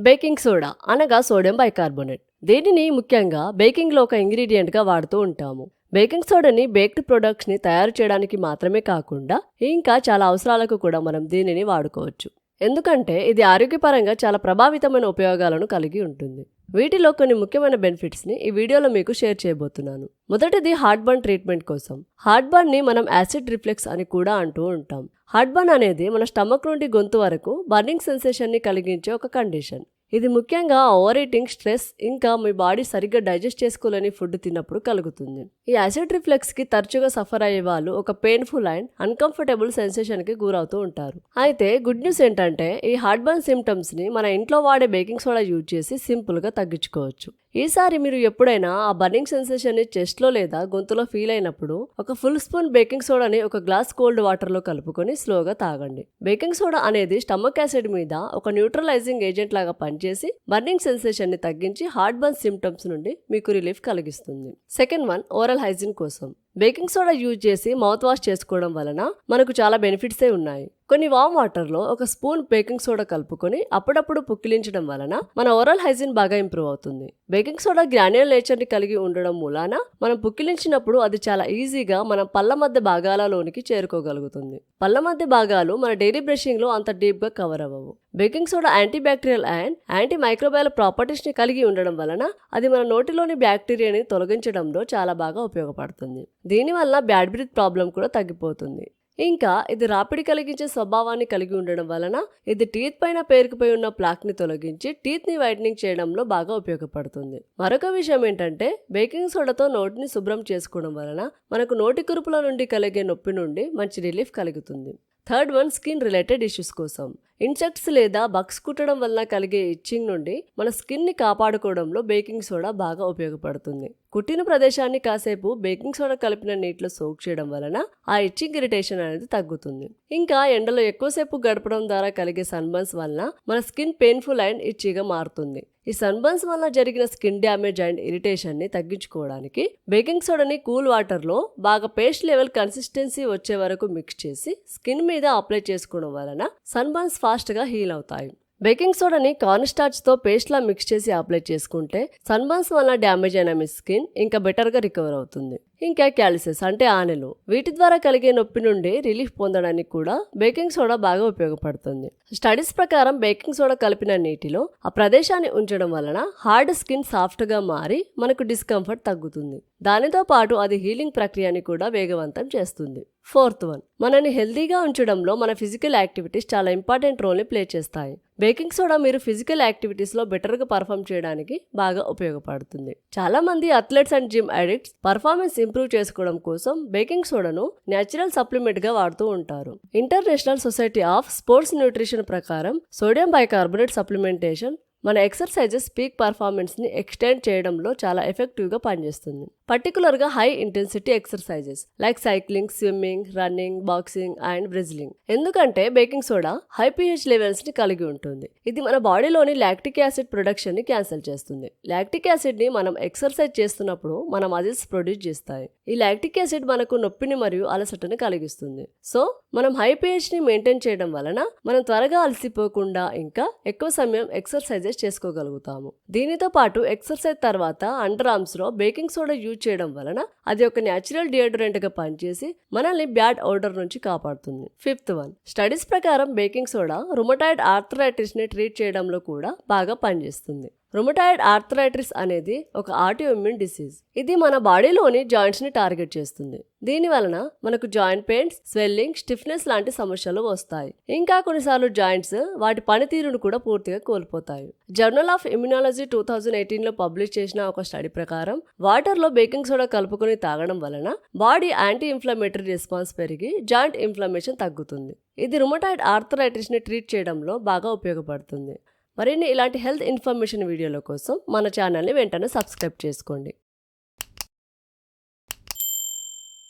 Baking soda అనగా sodium bicarbonate. దీనిని ముఖ్యంగా బేకింగ్లో ఒక ఇంగ్రీడియంట్గా వాడుతూ ఉంటాము. బేకింగ్ సోడాని బేక్డ్ ప్రొడక్ట్స్ని తయారు చేయడానికి మాత్రమే కాకుండా ఇంకా చాలా అవసరాలకు కూడా మనం దీనిని వాడుకోవచ్చు. ఎందుకంటే ఇది ఆరోగ్యపరంగా చాలా ప్రభావితమైన ఉపయోగాలను కలిగి ఉంటుంది. వీటిలో కొన్ని ముఖ్యమైన బెనిఫిట్స్ని ఈ వీడియోలో మీకు షేర్ చేయబోతున్నాను. మొదటిది హార్ట్ బర్న్ ట్రీట్మెంట్ కోసం. హార్ట్ బర్న్ని మనం యాసిడ్ రిఫ్లెక్స్ అని కూడా అంటూ ఉంటాం. హార్ట్ బర్న్ అనేది మన స్టమక్ నుండి గొంతు వరకు బర్నింగ్ సెన్సేషన్ని కలిగించే ఒక కండిషన్. ఇది ముఖ్యంగా ఓవర్ ఈటింగ్, స్ట్రెస్, ఇంకా మీ బాడీ సరిగ్గా డైజెస్ట్ చేసుకోలేని ఫుడ్ తిన్నప్పుడు కలుగుతుంది. ఈ యాసిడ్ రిఫ్లెక్స్ కి తరచుగా సఫర్ అయ్యే వాళ్ళు ఒక పెయిన్ఫుల్ అండ్ అన్కంఫర్టబుల్ సెన్సేషన్ కి గురవుతూ ఉంటారు. అయితే గుడ్ న్యూస్ ఏంటంటే ఈ హార్ట్ బర్న్ సిమ్టమ్స్ ని మన ఇంట్లో వాడే బేకింగ్ సోడా యూజ్ చేసి సింపుల్ గా తగ్గించుకోవచ్చు. ఈసారి మీరు ఎప్పుడైనా ఆ బర్నింగ్ సెన్సేషన్ ని చెస్ట్ లో లేదా గొంతులో ఫీల్ అయినప్పుడు ఒక ఫుల్ స్పూన్ బేకింగ్ సోడాని ఒక గ్లాస్ కోల్డ్ వాటర్ లో కలుపుకొని స్లోగా తాగండి. బేకింగ్ సోడా అనేది స్టమక్ యాసిడ్ మీద ఒక న్యూట్రలైజింగ్ ఏజెంట్ లాగా పనిచేసి బర్నింగ్ సెన్సేషన్ ని తగ్గించి హార్ట్ బర్న్ సిమ్టమ్స్ నుండి మీకు రిలీఫ్ కలిగిస్తుంది. సెకండ్ వన్, ఓరల్ హైజీన్ కోసం. బేకింగ్ సోడా యూజ్ చేసి మౌత్ వాష్ చేసుకోవడం వలన మనకు చాలా బెనిఫిట్సే ఉన్నాయి. కొన్ని వామ్ వాటర్లో ఒక స్పూన్ బేకింగ్ సోడా కలుపుకొని అప్పుడప్పుడు పుక్కిలించడం వలన మన ఓరల్ హైజీన్ బాగా ఇంప్రూవ్ అవుతుంది. బేకింగ్ సోడా గ్రాన్యులర్ నేచర్ని కలిగి ఉండడం మూలాన మనం పుక్కిలించినప్పుడు అది చాలా ఈజీగా మన పళ్ళ మధ్య భాగాలలోనికి చేరుకోగలుగుతుంది. పళ్ళ మధ్య భాగాలు మన డైలీ బ్రషింగ్ లో అంత డీప్ గా కవర్ అవ్వవు. Baking soda anti bacterial and anti microbial properties ని కలిగి ఉండడం వలన అది మన నోటిలోని బ్యాక్టీరియాని తొలగించడంలో చాలా బాగా ఉపయోగపడుతుంది. దీనివల్ల బ్యాడ్ బ్రీత్ ప్రాబ్లం కూడా తగ్గిపోతుంది. ఇంకా ఇది రాపిడి కలిగించే స్వభావాన్ని కలిగి ఉండడం వలన ఇది టీత్ పైన పేరుకుపోయి ఉన్న ప్లాక్ ని తొలగించి టీత్ ని వైటనింగ్ చేయడంలో బాగా ఉపయోగపడుతుంది. మరొక విషయం ఏంటంటే బేకింగ్ సోడాతో నోటిని శుభ్రం చేసుకోవడం వలన మనకు నోటి కురుపుల నుండి కలిగే నొప్పి నుండి మంచి రిలీఫ్ కలుగుతుంది. Third one, skin related issues కోసం. ఇన్సెక్ట్స్ లేదా బగ్స్ కుట్టడం వల్ల కలిగే ఇచ్చింగ్ నుండి మన స్కిన్ ని కాపాడుకోవడంలో బేకింగ్ సోడా బాగా ఉపయోగపడుతుంది. కుట్టిన ప్రదేశాన్ని కాసేపు బేకింగ్ సోడా కలిపిన నీటిలో సోక్ చేయడం వలన ఆ ఇచ్చింగ్ ఇరిటేషన్ అనేది తగ్గుతుంది. ఇంకా ఎండలో ఎక్కువసేపు గడపడం ద్వారా కలిగే సన్బర్న్స్ వలన మన స్కిన్ పెయిన్ఫుల్ అండ్ ఇచ్చిగా మారుతుంది. ఈ సన్బర్న్స్ వల్ల జరిగిన స్కిన్ డ్యామేజ్ అండ్ ఇరిటేషన్ ని తగ్గించుకోవడానికి బేకింగ్ సోడాని కూల్ వాటర్ లో బాగా పేస్ట్ లెవెల్ కన్సిస్టెన్సీ వచ్చే వరకు మిక్స్ చేసి స్కిన్ మీద అప్లై చేసుకోవడం వలన సన్బర్న్స్ ఫాస్ట్ గా హీల్ అవుతాయి. బేకింగ్ సోడాని కార్న్ స్టార్చ్ తో పేస్ట్ లా మిక్స్ చేసి అప్లై చేసుకుంటే సన్బర్న్స్ వల్ల డ్యామేజ్ అయిన మీ స్కిన్ ఇంకా బెటర్ గా రికవర్ అవుతుంది. ఇంకా క్యాలిసెస్ అంటే ఆనెలు, వీటి ద్వారా కలిగే నొప్పి నుండి రిలీఫ్ పొందడానికి కూడా బేకింగ్ సోడా బాగా ఉపయోగపడుతుంది. స్టడీస్ ప్రకారం బేకింగ్ సోడా కలిపిన నీటిలో ఆ ప్రదేశాన్ని ఉంచడం వలన హార్డ్ స్కిన్ సాఫ్ట్ గా మారి మనకు డిస్కంఫర్ట్ తగ్గుతుంది. దానితో పాటు అది హీలింగ్ ప్రక్రియని కూడా వేగవంతం చేస్తుంది. ఫోర్త్ వన్, మనని హెల్దీగా ఉంచడంలో మన ఫిజికల్ యాక్టివిటీస్ చాలా ఇంపార్టెంట్ రోల్ ని ప్లే చేస్తాయి. బేకింగ్ సోడా మీరు ఫిజికల్ యాక్టివిటీస్ లో బెటర్ గా పర్ఫామ్ చేయడానికి బాగా ఉపయోగపడుతుంది. చాలా మంది athletes and gym addicts performance improve చేసుకోవడం కోసం బేకింగ్ సోడాను న్యాచురల్ సప్లిమెంట్ గా వాడుతూ ఉంటారు. International society of sports nutrition ప్రకారం సోడియం బైకార్బోనేట్ సప్లిమెంటేషన్ మన ఎక్సర్సైజెస్ పీక్ పర్ఫార్మెన్స్ ని ఎక్స్టెండ్ చేయడంలో చాలా ఎఫెక్టివ్ గా పనిచేస్తుంది. పర్టికులర్ గా high intensity exercises like cycling, swimming, running, boxing and బ్రెజిలింగ్. ఎందుకంటే baking soda high pH levels ని కలిగి ఉంటుంది. ఇది మన బాడీలోని లాక్టిక్ యాసిడ్ ప్రొడక్షన్ ని క్యాన్సిల్ చేస్తుంది. లాక్టిక్ యాసిడ్ ని మనం ఎక్సర్సైజ్ చేస్తున్నప్పుడు మన మజిల్స్ ప్రొడ్యూస్ చేస్తాయి. ఈ లాక్టిక్ యాసిడ్ మనకు నొప్పిని మరియు అలసటని కలిగిస్తుంది. సో మనం హై pH ని మెయింటైన్ చేయడం వలన మనం త్వరగా అలసిపోకుండా ఇంకా ఎక్కువ సమయం ఎక్సర్సైజెస్ చేసుకోగలుగుతాము. దీనితో పాటు ఎక్సర్సైజ్ తర్వాత అండర్ ఆర్మ్స్ లో బేకింగ్ సోడా యూజ్ చేయడం వలన అది ఒక న్యాచురల్ డియోడరెంట్ గా పనిచేసి మనల్ని బ్యాడ్ ఓడర్ నుంచి కాపాడుతుంది. ఫిఫ్త్ వన్, స్టడీస్ ప్రకారం బేకింగ్ సోడా రుమటాయిడ్ ఆర్థరైటిస్ ని ట్రీట్ చేయడంలో కూడా బాగా పనిచేస్తుంది. రుమటాయిడ్ ఆర్థరైటిస్ అనేది ఒక ఆటోఇమ్యూన్ డిసీజ్. ఇది మన బాడీలోని జాయింట్స్ ని టార్గెట్ చేస్తుంది. దీని వలన మనకు జాయింట్ పెయిన్స్, స్వెల్లింగ్, స్టిఫ్నెస్ లాంటి సమస్యలు వస్తాయి. ఇంకా కొన్నిసార్లు జాయింట్స్ వాటి పనితీరును కూడా పూర్తిగా కోల్పోతాయి. జర్నల్ ఆఫ్ ఇమ్యునాలజీ 2018 లో పబ్లిష్ చేసిన ఒక స్టడీ ప్రకారం వాటర్ లో బేకింగ్ సోడా కలుపుకొని తాగడం వలన బాడీ యాంటీ ఇన్ఫ్లమేటరీ రెస్పాన్స్ పెరిగి జాయింట్ ఇన్ఫ్లమేషన్ తగ్గుతుంది. ఇది రుమటాయిడ్ ఆర్థరైటిస్ ని ట్రీట్ చేయడంలో బాగా ఉపయోగపడుతుంది. మరిన్ని ఇలాంటి హెల్త్ ఇన్ఫర్మేషన్ వీడియోల కోసం మన ఛానల్ని వెంటనే సబ్స్క్రైబ్ చేసుకోండి.